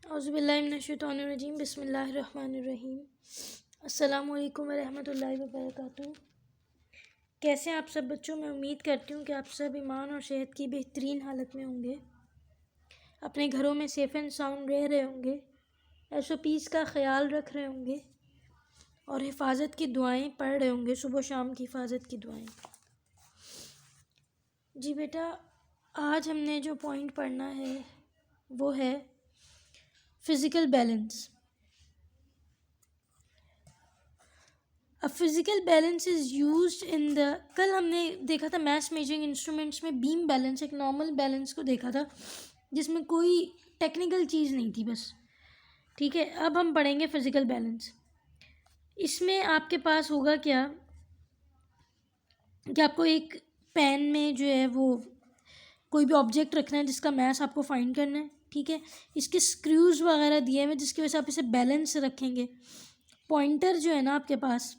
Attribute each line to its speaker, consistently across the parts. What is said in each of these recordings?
Speaker 1: औज़ुबिल्लाहिमिनश्शैतानिर्रजीम बिस्मिल्लाहिर्रहमानिर्रहीम। अस्सलामु अलैकुम वरहमतुल्लाहि वबरकातुहू। कैसे हैं आप सब बच्चों? मैं उम्मीद करती हूँ कि आप सब ईमान और सेहत की बेहतरीन हालत में होंगे, अपने घरों में सेफ़ एंड साउंड रह रहे होंगे, SOPs का ख़याल रख रहे होंगे और हिफाजत की दुआएं पढ़ रहे होंगे, सुबह शाम की हिफाजत की दुआएं। जी बेटा, आज हमने जो पॉइंट पढ़ना है वो है फ़िज़िकल बैलेंस। अब physical balance is used in the, कल हमने देखा था मैथ्स मेजरिंग इंस्ट्रूमेंट्स में बीम बैलेंस, एक नॉर्मल बैलेंस को देखा था जिसमें कोई टेक्निकल चीज़ नहीं थी बस। ठीक है, अब हम पढ़ेंगे फिज़िकल बैलेंस। इसमें आपके पास होगा क्या कि आपको एक पेन में जो है वो कोई भी ऑब्जेक्ट रखना है जिसका मैथ आपको फाइंड करना है। ठीक है, इसके स्क्रूज़ वगैरह दिए हुए जिसकी वजह से आप इसे बैलेंस रखेंगे। पॉइंटर जो है ना आपके पास,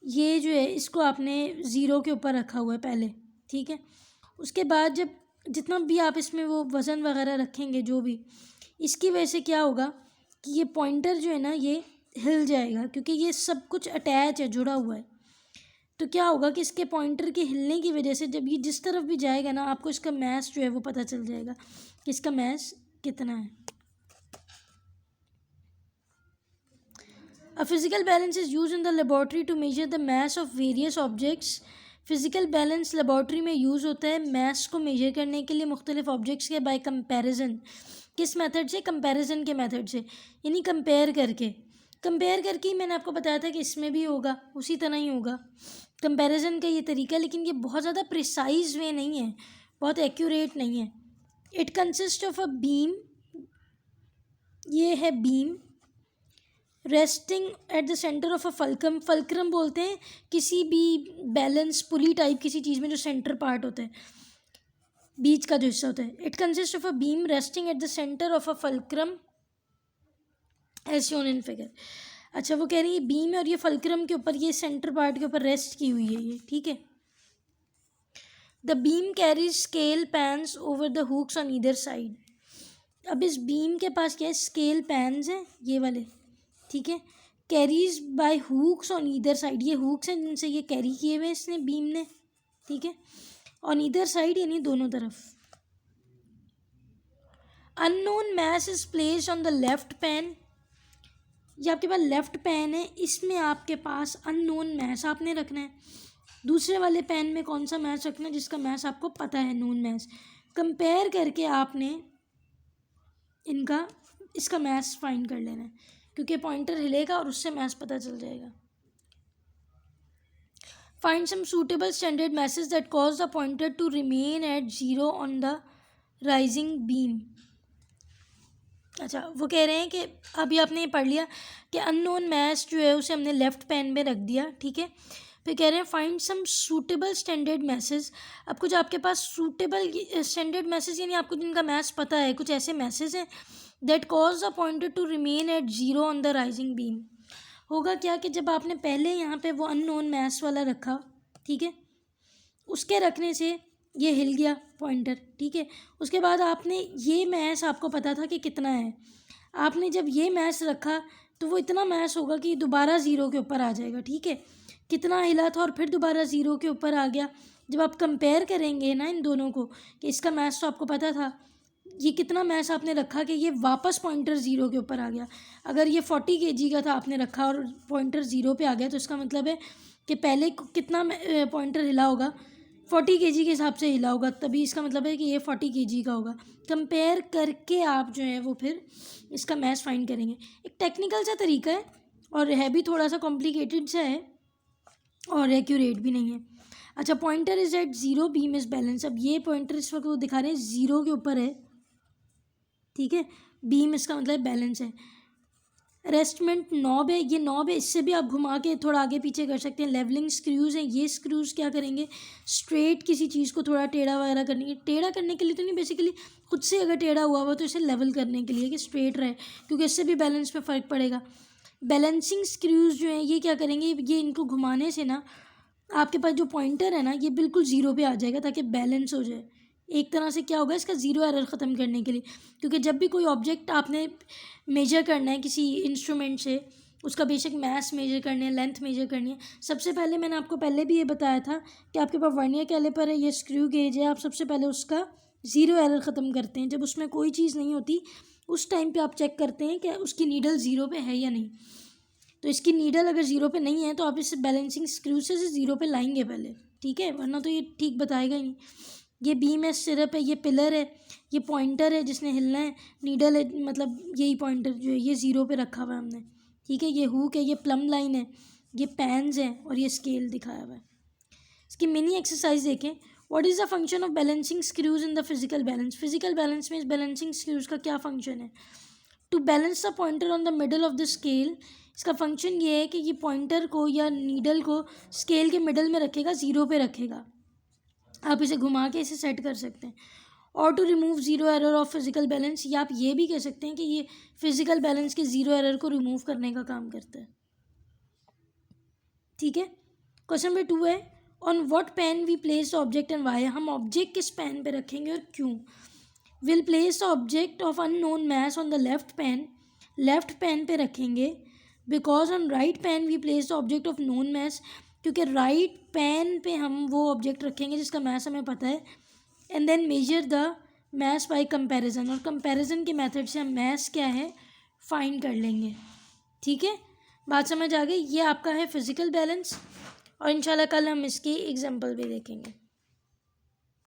Speaker 1: ये जो है इसको आपने ज़ीरो के ऊपर रखा हुआ है पहले। ठीक है, उसके बाद जब जितना भी आप इसमें वो वज़न वगैरह रखेंगे जो भी, इसकी वजह से क्या होगा कि ये पॉइंटर जो है ना ये हिल जाएगा, क्योंकि ये सब कुछ अटैच है, जुड़ा हुआ है। तो क्या होगा कि इसके पॉइंटर के हिलने की वजह से जब ये जिस तरफ भी जाएगा ना, आपको इसका मैथ जो है वो पता चल जाएगा कि इसका मैथ कितना है। A physical balance is used in the laboratory to measure the mass of various objects. Physical balance laboratory में यूज़ होता है मास को मेजर करने के लिए मुख्तलिफ ऑब्जेक्ट्स के बाय कंपैरिजन। किस मेथड से? कंपैरिजन के मेथड से, यानी कंपेयर करके ही मैंने आपको बताया था कि इसमें भी होगा, उसी तरह ही होगा कंपैरिजन का ये तरीका। लेकिन ये बहुत ज़्यादा प्रिसाइज वे नहीं है, बहुत एक्यूरेट नहीं है। It consist of a beam, ये है beam, resting at the centre of a fulcrum. Fulcrum बोलते हैं किसी भी बैलेंस पुली टाइप किसी चीज़ में जो सेंटर पार्ट होता है, बीच का जो हिस्सा होता है। It consist of a beam resting at the centre of a fulcrum as shown in figure. अच्छा, वो कह रही है बीम है और ये फल्क्रम के ऊपर, ये सेंटर पार्ट के ऊपर रेस्ट की हुई है ये। ठीक है, the beam carries scale pans over the hooks on either side. अब इस बीम के पास क्या है? स्केल पैन्स हैं ये वाले। ठीक है, carries by hooks on either side, ये हुक्स हैं जिनसे ये कैरी किए हुए इसने बीम ने। ठीक है, ऑन ईदर साइड यानी दोनों तरफ। Unknown mass is placed on the left pan. ये आपके पास लेफ्ट पैन है, इसमें आपके पास अननोन मैस आपने रखना है। दूसरे वाले पैन में कौन सा मैस रखना है? जिसका मैस आपको पता है, नोन मैस। कंपेयर करके आपने इनका इसका मैस फाइंड कर लेना है, क्योंकि पॉइंटर हिलेगा और उससे मैथ पता चल जाएगा। Find some suitable standard masses that cause the pointer to remain at zero on the rising beam. अच्छा, वो कह रहे हैं कि अभी आपने ये पढ़ लिया कि अननोन मैथ जो है उसे हमने लेफ्ट पैन में रख दिया। ठीक है, फिर कह रहे हैं find some suitable standard masses. अब कुछ आपके पास सूटेबल स्टैंडर्ड मैसेज यानी आपको जिनका मैथ्स पता है, कुछ ऐसे मैसेज हैं that cause the pointer to remain at zero on the rising beam. होगा क्या कि जब आपने पहले यहाँ पे वो अननोन मैथ्स वाला रखा, ठीक है, उसके रखने से ये हिल गया पॉइंटर। ठीक है, उसके बाद आपने ये मैथ्स आपको पता था कि कितना है, आपने जब ये मैथ्स रखा तो वो इतना मैथ्स होगा कि दोबारा ज़ीरो के ऊपर आ जाएगा। ठीक है, कितना हिला था और फिर दोबारा ज़ीरो के ऊपर आ गया। जब आप कंपेयर करेंगे ना इन दोनों को कि इसका मैथ्स तो आपको पता था, ये कितना मैथ्स आपने रखा कि ये वापस पॉइंटर ज़ीरो के ऊपर आ गया। अगर ये 40 kg का था आपने रखा और पॉइंटर ज़ीरो पे आ गया, तो इसका मतलब है कि पहले कितना पॉइंटर हिला होगा? 40 kg के हिसाब से हिला होगा, तभी इसका मतलब है कि ये 40 kg का होगा। कंपेयर करके आप जो है वो फिर इसका मैथ्स फाइंड करेंगे। एक टेक्निकल सा तरीका है और है भी थोड़ा सा कॉम्प्लिकेटेड सा है और एक्यूरेट भी नहीं है। अच्छा, pointer is at zero, beam is balance. अब ये पॉइंटर इस वक्त वो दिखा रहे हैं ज़ीरो के ऊपर है। ठीक है, बीम इसका मतलब बैलेंस है। रेस्टमेंट नॉब है, ये नॉब है, इससे भी आप घुमा के थोड़ा आगे पीछे कर सकते हैं। लेवलिंग स्क्रूज़ हैं, ये स्क्रूज़ क्या करेंगे? स्ट्रेट किसी चीज़ को थोड़ा टेढ़ा वगैरह करने के, टेढ़ा करने के लिए तो नहीं, बेसिकली खुद से अगर टेढ़ा हुआ हुआ तो इसे लेवल करने के लिए कि स्ट्रेट रहे, क्योंकि इससे भी बैलेंस पे फ़र्क पड़ेगा। बैलेंसिंग स्क्रूज़ जो हैं ये क्या करेंगे? ये इनको घुमाने से ना आपके पास जो पॉइंटर है ना ये बिल्कुल ज़ीरो पे आ जाएगा ताकि बैलेंस हो जाए। एक तरह से क्या होगा, इसका ज़ीरो एरर ख़त्म करने के लिए, क्योंकि जब भी कोई ऑब्जेक्ट आपने मेजर करना है किसी इंस्ट्रूमेंट से, उसका बेशक मास मेजर करने है, लेंथ मेजर करनी है, सबसे पहले मैंने आपको पहले भी ये बताया था कि आपके पास वर्नियर कैलिपर है, ये स्क्रू गेज है, आप सबसे पहले उसका ज़ीरो एरर ख़त्म करते हैं। जब उसमें कोई चीज़ नहीं होती उस टाइम पे आप चेक करते हैं कि उसकी नीडल ज़ीरो पे है या नहीं। तो इसकी नीडल अगर ज़ीरो पे नहीं है तो आप इस बैलेंसिंग स्क्रू से ज़ीरो पे लाएंगे पहले, ठीक है, वरना तो ये ठीक बताएगा ही नहीं। ये बीम है, सिरप है, ये पिलर है, ये पॉइंटर है जिसने हिलना है, नीडल है, मतलब यही पॉइंटर जो है ये ज़ीरो पे रखा हुआ है हमने, ठीक है। ये हुक है, ये प्लम लाइन है, ये पैन्स हैं और ये स्केल दिखाया हुआ है। इसकी मिनी एक्सरसाइज देखें। What is the function of balancing screws in the physical balance. Physical balance में इस बैलेंसिंग स्क्रूज का क्या फंक्शन है? To balance the pointer on the middle of the scale. इसका फंक्शन ये है कि ये पॉइंटर को या नीडल को स्केल के मिडल में रखेगा, ज़ीरो पे रखेगा। आप इसे घुमा के इसे सेट कर सकते हैं। और to remove zero error of physical balance, या आप ये भी कह सकते हैं कि ये फिजिकल बैलेंस के ज़ीरो एरर को रिमूव करने का काम करता है, ठीक है। क्वेश्चन नंबर 2 है, on what pan we place object and why. हम ऑब्जेक्ट किस पेन पे रखेंगे और क्यों? Will place the object of unknown mass on the left pan पे रखेंगे, because on right pan we place the object of known mass, क्योंकि right pan पे हम वो ऑब्जेक्ट रखेंगे जिसका मैस हमें पता है। And then measure the mass by comparison, और कंपैरिजन के मेथड से हम मैस क्या है फाइंड कर लेंगे, ठीक है। बात समझ आ गई? ये आपका है फिजिकल बैलेंस, और इंशाल्लाह कल हम इसकी एग्जांपल भी देखेंगे।